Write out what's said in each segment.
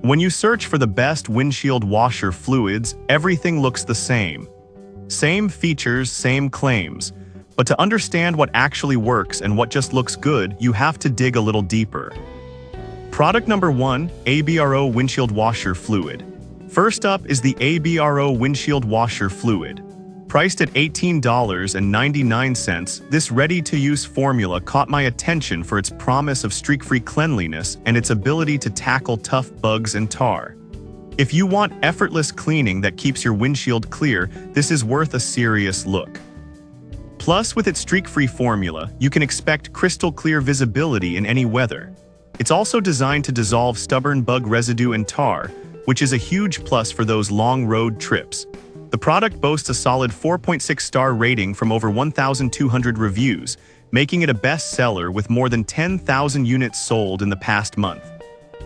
When you search for the best windshield washer fluids, everything looks the same. Same features, same claims. But to understand what actually works and what just looks good, you have to dig a little deeper. Product number 1, ABRO Windshield Washer Fluid. First up is the ABRO Windshield Washer Fluid. Priced at $18.99, this ready-to-use formula caught my attention for its promise of streak-free cleanliness and its ability to tackle tough bugs and tar. If you want effortless cleaning that keeps your windshield clear, this is worth a serious look. Plus, with its streak-free formula, you can expect crystal-clear visibility in any weather. It's also designed to dissolve stubborn bug residue and tar, which is a huge plus for those long road trips. The product boasts a solid 4.6-star rating from over 1,200 reviews, making it a bestseller with more than 10,000 units sold in the past month.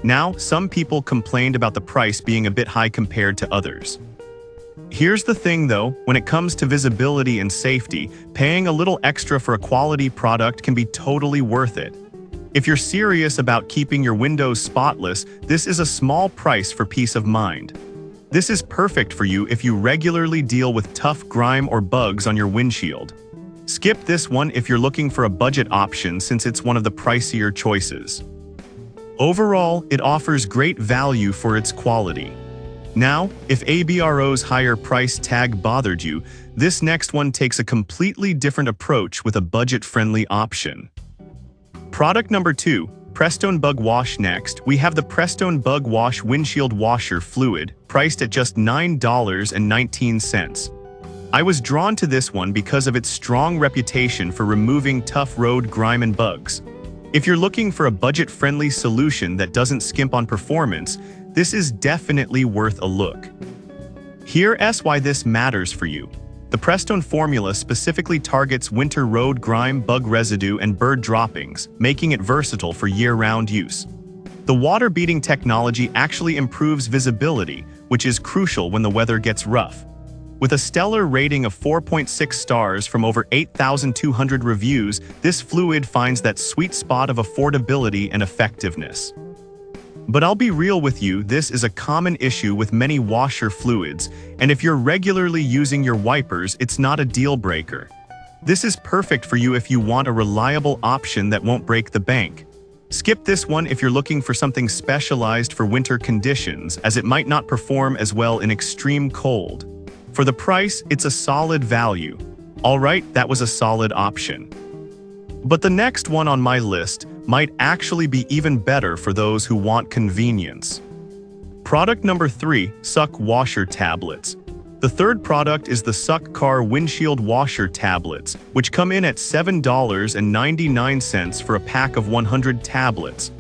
Now, some people complained about the price being a bit high compared to others. Here's the thing though, when it comes to visibility and safety, paying a little extra for a quality product can be totally worth it. If you're serious about keeping your windows spotless, this is a small price for peace of mind. This is perfect for you if you regularly deal with tough grime or bugs on your windshield. Skip this one if you're looking for a budget option since it's one of the pricier choices. Overall, it offers great value for its quality. Now, if ABRO's higher price tag bothered you, this next one takes a completely different approach with a budget-friendly option. Product number 2, Prestone Bug Wash. Next, we have the Prestone Bug Wash Windshield Washer Fluid, priced at just $9.19. I was drawn to this one because of its strong reputation for removing tough road grime and bugs. If you're looking for a budget-friendly solution that doesn't skimp on performance, this is definitely worth a look. Here's why this matters for you. The Prestone formula specifically targets winter road grime, bug residue, and bird droppings, making it versatile for year-round use. The water-beading technology actually improves visibility, which is crucial when the weather gets rough. With a stellar rating of 4.6 stars from over 8,200 reviews, this fluid finds that sweet spot of affordability and effectiveness. But I'll be real with you, this is a common issue with many washer fluids, and if you're regularly using your wipers, it's not a deal breaker. This is perfect for you if you want a reliable option that won't break the bank. Skip this one if you're looking for something specialized for winter conditions, as it might not perform as well in extreme cold. For the price, it's a solid value. Alright, that was a solid option. But the next one on my list might actually be even better for those who want convenience. Product number 3, Suck Washer Tablets. The third product is the Suck Car Windshield Washer Tablets, which come in at $7.99 for a pack of 100 tablets.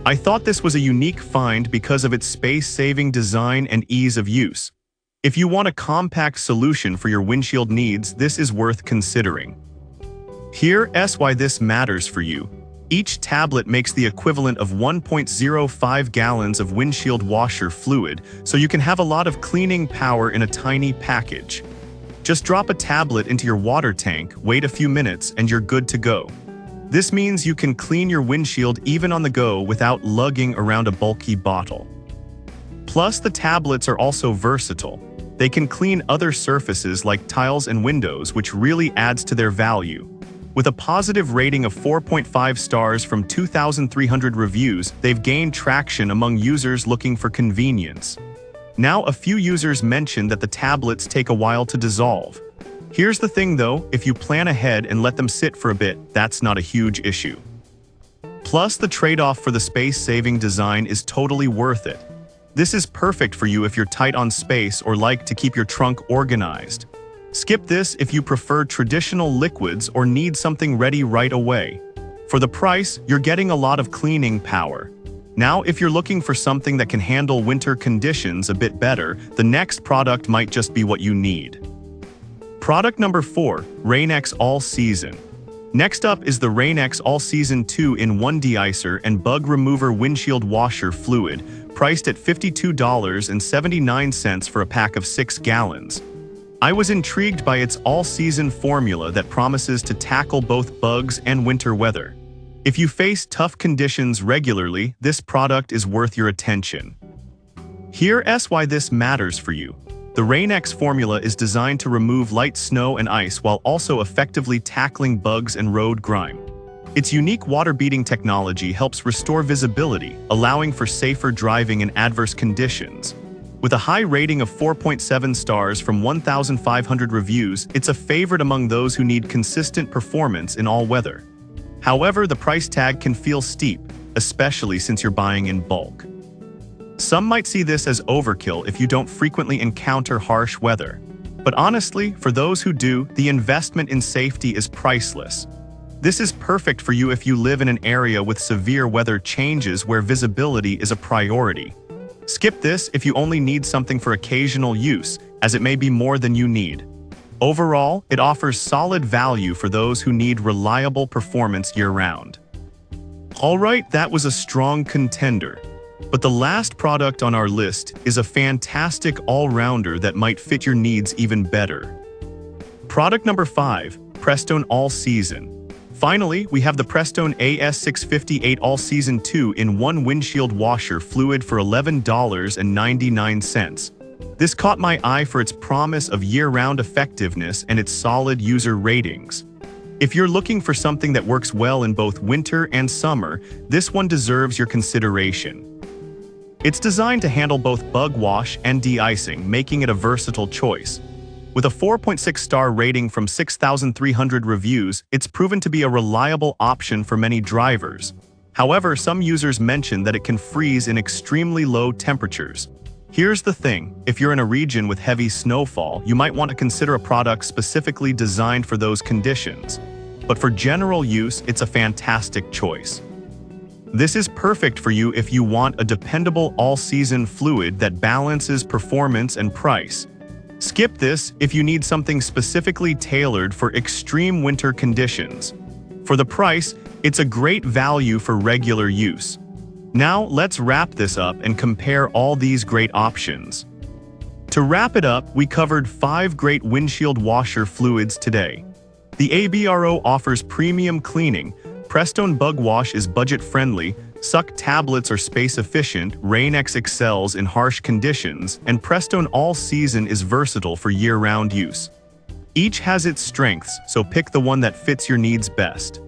I thought this was a unique find because of its space-saving design and ease of use. If you want a compact solution for your windshield needs, this is worth considering. Here's why this matters for you. Each tablet makes the equivalent of 1.05 gallons of windshield washer fluid, so you can have a lot of cleaning power in a tiny package. Just drop a tablet into your water tank, wait a few minutes, and you're good to go. This means you can clean your windshield even on the go without lugging around a bulky bottle. Plus, the tablets are also versatile. They can clean other surfaces like tiles and windows, which really adds to their value. With a positive rating of 4.5 stars from 2,300 reviews, they've gained traction among users looking for convenience. Now, a few users mentioned that the tablets take a while to dissolve. Here's the thing though, if you plan ahead and let them sit for a bit, that's not a huge issue. Plus, the trade-off for the space-saving design is totally worth it. This is perfect for you if you're tight on space or like to keep your trunk organized. Skip this if you prefer traditional liquids or need something ready right away. For the price, you're getting a lot of cleaning power. Now, if you're looking for something that can handle winter conditions a bit better, the next product might just be what you need. Product number 4, Rain-X All Season. Next up is the Rain-X All Season 2-in-1 Deicer and Bug Remover Windshield Washer Fluid, priced at $52.79 for a pack of 6 gallons. I was intrigued by its all-season formula that promises to tackle both bugs and winter weather. If you face tough conditions regularly, this product is worth your attention. Here's why this matters for you. The Rain-X formula is designed to remove light snow and ice while also effectively tackling bugs and road grime. Its unique water-beating technology helps restore visibility, allowing for safer driving in adverse conditions. With a high rating of 4.7 stars from 1,500 reviews, it's a favorite among those who need consistent performance in all weather. However, the price tag can feel steep, especially since you're buying in bulk. Some might see this as overkill if you don't frequently encounter harsh weather. But honestly, for those who do, the investment in safety is priceless. This is perfect for you if you live in an area with severe weather changes where visibility is a priority. Skip this if you only need something for occasional use, as it may be more than you need. Overall, it offers solid value for those who need reliable performance year-round. Alright, that was a strong contender. But the last product on our list is a fantastic all-rounder that might fit your needs even better. Product number 5, Prestone All Season. Finally, we have the Prestone AS658 All Season 2-in-1 windshield washer fluid for $11.99. This caught my eye for its promise of year-round effectiveness and its solid user ratings. If you're looking for something that works well in both winter and summer, this one deserves your consideration. It's designed to handle both bug wash and de-icing, making it a versatile choice. With a 4.6-star rating from 6,300 reviews, it's proven to be a reliable option for many drivers. However, some users mention that it can freeze in extremely low temperatures. Here's the thing, if you're in a region with heavy snowfall, you might want to consider a product specifically designed for those conditions. But for general use, it's a fantastic choice. This is perfect for you if you want a dependable all-season fluid that balances performance and price. Skip this if you need something specifically tailored for extreme winter conditions. For the price, it's a great value for regular use. Now, let's wrap this up and compare all these great options. To wrap it up, we covered 5 great windshield washer fluids today. The ABRO offers premium cleaning, Prestone Bug Wash is budget-friendly, Suck tablets are space-efficient, Rain-X excels in harsh conditions, and Prestone All Season is versatile for year-round use. Each has its strengths, so pick the one that fits your needs best.